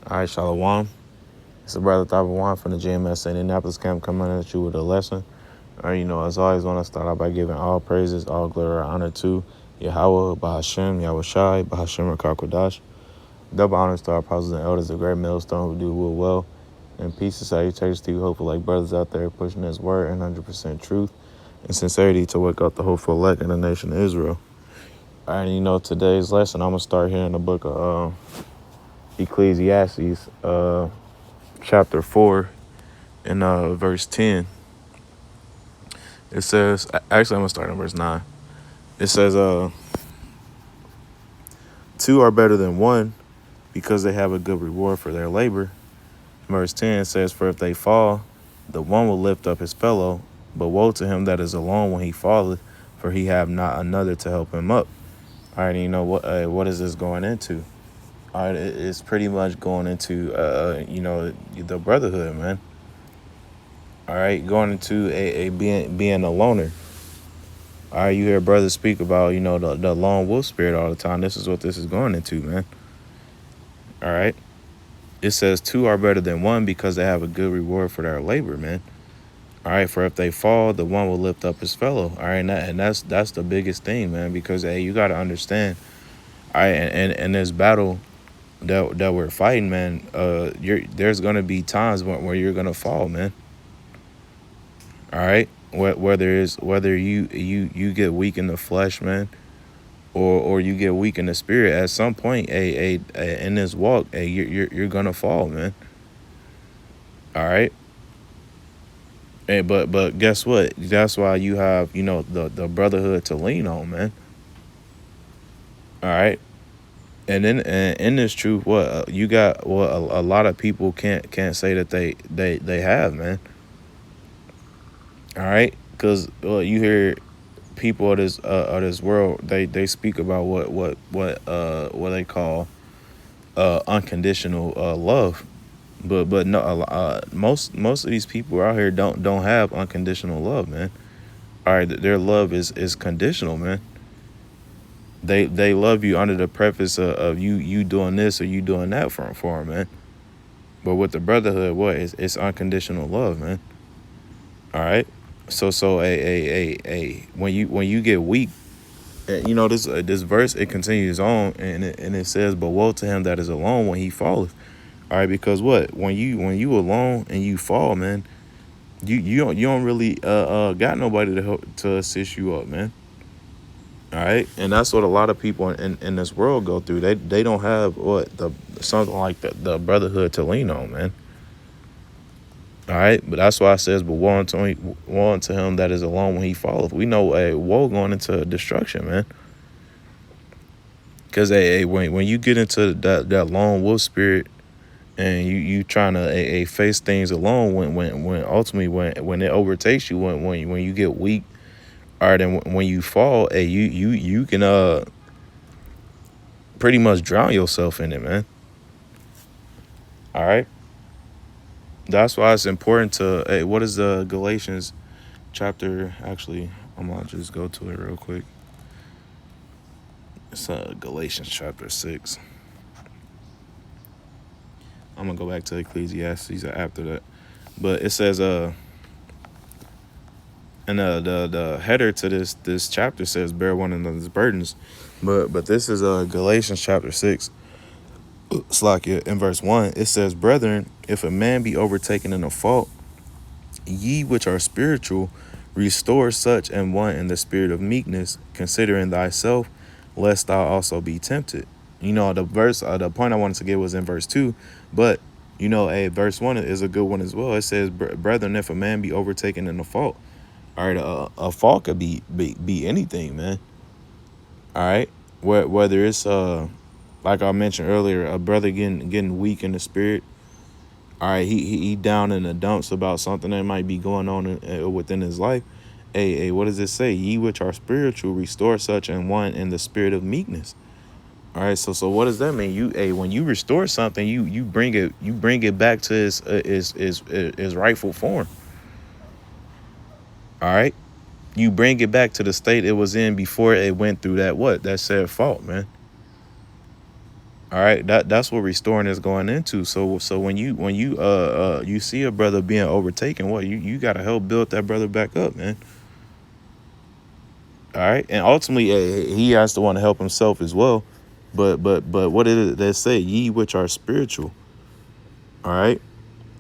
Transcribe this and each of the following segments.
All right, Shalom. It's the brother Thabawan from the GMS Indianapolis camp coming at you with a lesson. All right, as always, want to start out by giving all praises, all glory, and honor to Yahweh, Bahashem, Yahweh Shai, Bahashem, Rakakwadash. Double honors to our apostles and elders, the great millstone who do will well. And peace and salutations to you, hopeful like brothers out there pushing this word and 100% truth and sincerity to wake up the hopeful elect in the nation of Israel. All right, today's lesson, I'm going to start here in the book of Ecclesiastes, chapter 4 and verse 10. It says, actually, I'm going to start in verse 9. It says, two are better than one because they have a good reward for their labor. Verse 10 says, for if they fall, the one will lift up his fellow, but woe to him that is alone when he falleth, for he have not another to help him up. All right, what is this going into? All right, it's pretty much going into, the brotherhood, man. All right, going into being a loner. All right, you hear brothers speak about, the lone wolf spirit all the time. This is what this is going into, man. All right. It says two are better than one because they have a good reward for their labor, man. All right, for if they fall, the one will lift up his fellow. All right, and that's the biggest thing, man, because hey, you got to understand. All right, and this battle that we're fighting, man, there's gonna be times where you're gonna fall, man. All right, whether you get weak in the flesh, man, or you get weak in the spirit, at some point, in this walk, you're gonna fall, man. All right. Hey, but guess what? That's why you have, the brotherhood to lean on, man. All right. And then in this truth, what you got, what a lot of people can't say that they have, man. All right, because you hear people of this world, they speak about what they call unconditional love, but no, most of these people out here don't have unconditional love, man. All right, their love is conditional, man. They love you under the preface of you doing this or you doing that for them, man. But with the brotherhood, it's unconditional love, man. All right. So when you get weak, this verse, it continues on and it says, but woe to him that is alone when he falleth. All right, because when you alone and you fall, man, you don't really got nobody to help to assist you up, man. All right, and that's what a lot of people in this world go through. They don't have something like the brotherhood to lean on, man. All right, but that's why it says, but woe unto him that is alone when he falleth. We know a woe going into destruction, man. Because when you get into that lone wolf spirit and you trying to face things alone, when ultimately when it overtakes you, when you get weak. All right, and when you fall, you can pretty much drown yourself in it, man. All right, that's why it's important to what is the Galatians chapter? Actually, I'm gonna just go to it real quick. It's Galatians chapter 6. I'm gonna go back to Ecclesiastes after that, but it says and the header to this chapter says bear one another's burdens, but this is Galatians chapter 6. Slakia, in verse 1, it says, brethren, if a man be overtaken in a fault, ye which are spiritual, restore such an one in the spirit of meekness, considering thyself, lest thou also be tempted. The point I wanted to get was in verse 2, but verse 1 is a good one as well. It says, brethren, if a man be overtaken in a fault. All right, a fault could be anything, man. All right, whether it's like I mentioned earlier, a brother getting weak in the spirit. All right, he down in the dumps about something that might be going on within his life. Hey, what does it say? Ye which are spiritual, restore such an one in the spirit of meekness. All right, so what does that mean? When you restore something, you bring it back to its rightful form. All right, you bring it back to the state it was in before it went through that said fault, man. All right, that's what restoring is going into. So when you see a brother being overtaken, what you got to help build that brother back up, man. All right, and ultimately he has to want to help himself as well. But what did it they say? Ye which are spiritual. All right.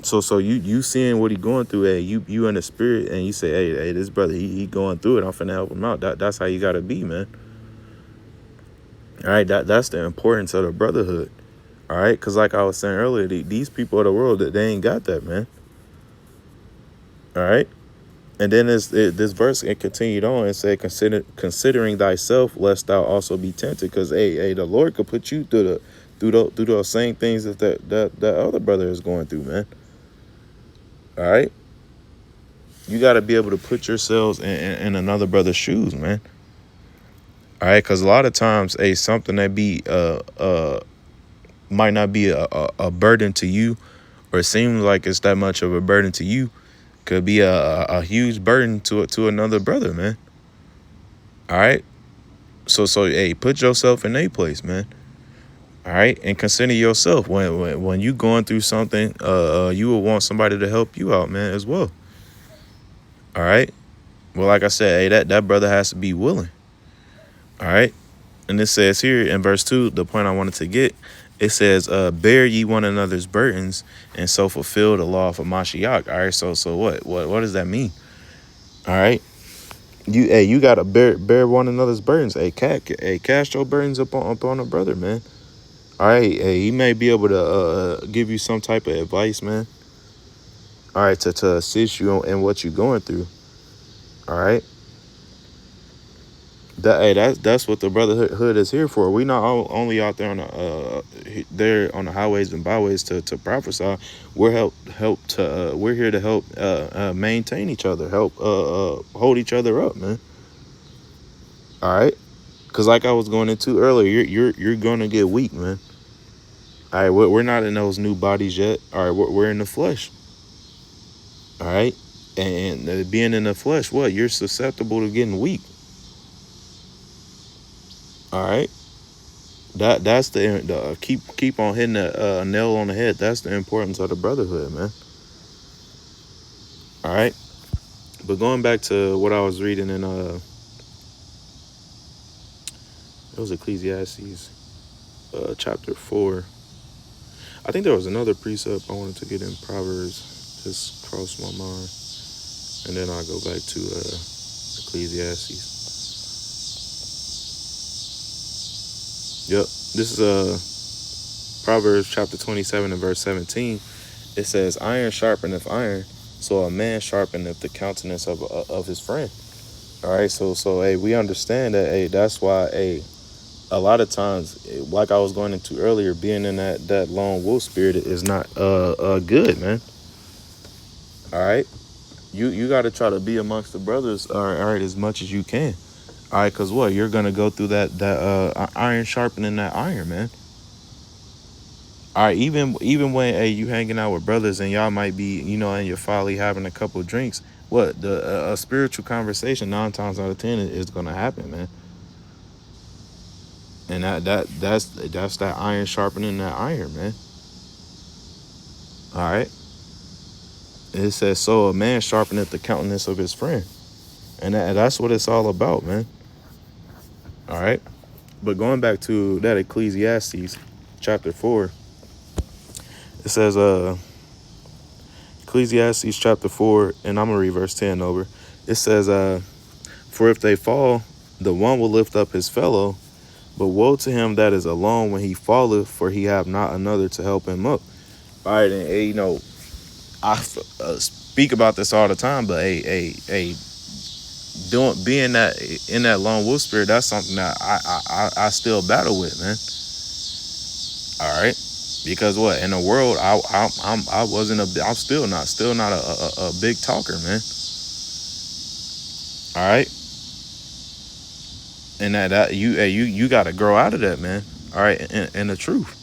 So you seeing what he going through, hey, you in the spirit, and you say, hey, this brother, he going through it. I'm finna help him out. That's how you gotta be, man. All right, that's the importance of the brotherhood. All right, because like I was saying earlier, these people of the world, that they ain't got that, man. All right, and then this verse, it continued on and said, considering thyself, lest thou also be tempted, because hey, the Lord could put you through those same things that other brother is going through, man. All right. You got to be able to put yourselves in another brother's shoes, man. All right, because a lot of times, something that be might not be a burden to you, or it seems like it's that much of a burden to you, could be a huge burden to another brother, man. All right, so hey, put yourself in a place, man. All right, and consider yourself when you going through something. You will want somebody to help you out, man, as well. All right. Well, like I said, hey, that brother has to be willing. All right. And it says here in verse 2, the point I wanted to get, it says, bear ye one another's burdens, and so fulfill the law of Mashiach. All right, so what does that mean? All right. You gotta bear one another's burdens. Cast your burdens upon a brother, man. All right, he may be able to give you some type of advice, man. All right, to assist you in what you're going through. All right. That's what the brotherhood is here for. We not only out there on the highways and byways to prophesy. We're here to help maintain each other, help hold each other up, man. All right, because like I was going into earlier, you're gonna get weak, man. All right, we're not in those new bodies yet. All right, we're in the flesh. All right, and being in the flesh, you're susceptible to getting weak. All right. That's the keep on hitting the nail on the head. That's the importance of the brotherhood, man. All right, but going back to what I was reading in it was Ecclesiastes chapter 4. I think there was another precept I wanted to get in Proverbs, just crossed my mind, and then I'll go back to Ecclesiastes. Yep, this is Proverbs chapter 27 and verse 17. It says, "Iron sharpeneth iron, so a man sharpeneth the countenance of his friend." All right, so hey, we understand that, hey, that's why, hey, a lot of times, like I was going into earlier, being in that lone wolf spirit is not good, man. All right, you got to try to be amongst the brothers, all right, as much as you can. All right, cause you're gonna go through that iron sharpening that iron, man. All right, even when, hey, you hanging out with brothers and y'all might be, in your folly having a couple of drinks, the a spiritual conversation 9 times out of 10 is gonna happen, man. And that's that iron sharpening that iron, man. All right. It says, so a man sharpeneth the countenance of his friend, and that's what it's all about, man. All right. But going back to that Ecclesiastes chapter 4, it says Ecclesiastes chapter 4, and I'm gonna read verse 10 over. It says for if they fall, the one will lift up his fellow, but woe to him that is alone when he falleth, for he have not another to help him up. All right, and I speak about this all the time, but being that in that lone wolf spirit, that's something that I still battle with, man. All right, because in the world, I'm still not a big talker, man. All right, and that you got to grow out of that, man. All right, and the truth.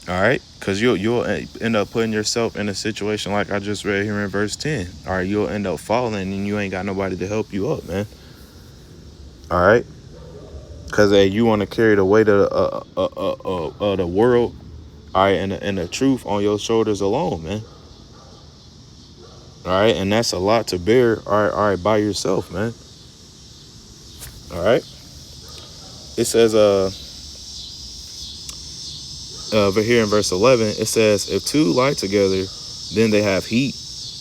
All right, because you'll end up putting yourself in a situation like I just read here in verse 10. All right, you'll end up falling and you ain't got nobody to help you up, man. All right, Cause you want to carry the weight of the world, all right, and the truth on your shoulders alone, man. All right, and that's a lot to bear. All right, by yourself, man. All right. It says over here in verse 11, it says, if two lie together, then they have heat.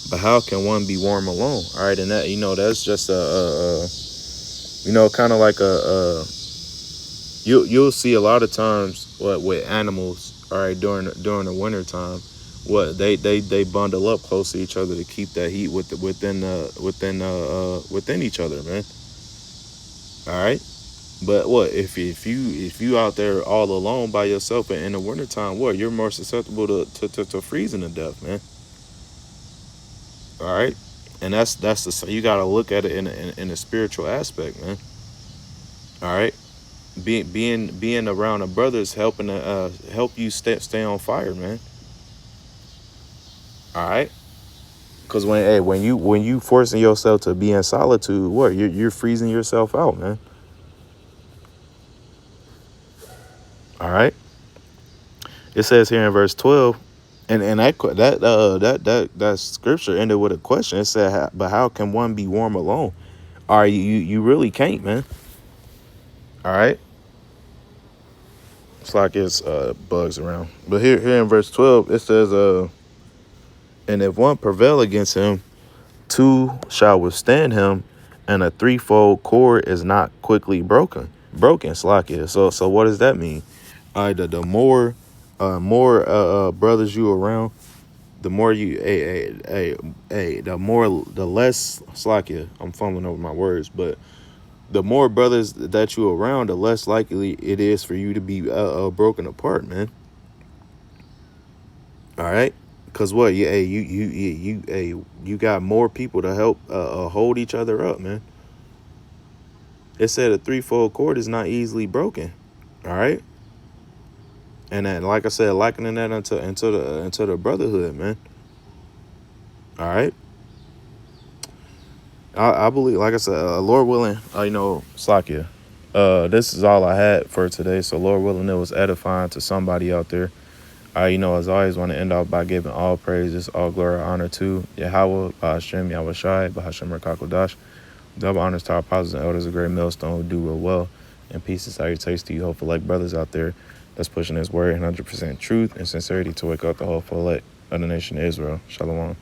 But how can one be warm alone? All right, and that, that's just kind of like you'll see a lot of times what with animals, all right, during the winter time, what they bundle up close to each other to keep that heat within each other, man. All right. But what if you out there all alone by yourself in the wintertime, what you're more susceptible to freezing to death, man. All right, and that's the you got to look at it in a spiritual aspect, man. All right, being around a brother is helping to help you stay on fire, man. All right, because when you forcing yourself to be in solitude, what you're freezing yourself out, man. All right. It says here in verse 12, and that scripture ended with a question. It said, "But how can one be warm alone?" All right, you really can't, man. All right, it's like it's bugs around. But here in verse 12, it says, "And if one prevail against him, two shall withstand him, and a threefold cord is not quickly broken." Broken, slack it. So what does that mean? All right, the more brothers you around, the more you the less slack. I'm fumbling over my words, but the more brothers that you around, the less likely it is for you to be broken apart, man. All right, cause what you got more people to help hold each other up, man. It said a threefold cord is not easily broken. All right, and then like I said, likening that into the brotherhood, man. All right. I believe, like I said, Lord willing, Slakia. This is all I had for today. So, Lord willing, it was edifying to somebody out there. As always, want to end off by giving all praises, all glory, honor to Yahweh, Bahashem, Yahweh Shai, Bahashem Rakakodash. Double honors to our apostles and elders, a great millstone who do real well. And peace and salutations to you, hopeful like brothers out there that's pushing His word, 100% truth and sincerity to wake up the whole full elect of the nation of Israel. Shalom.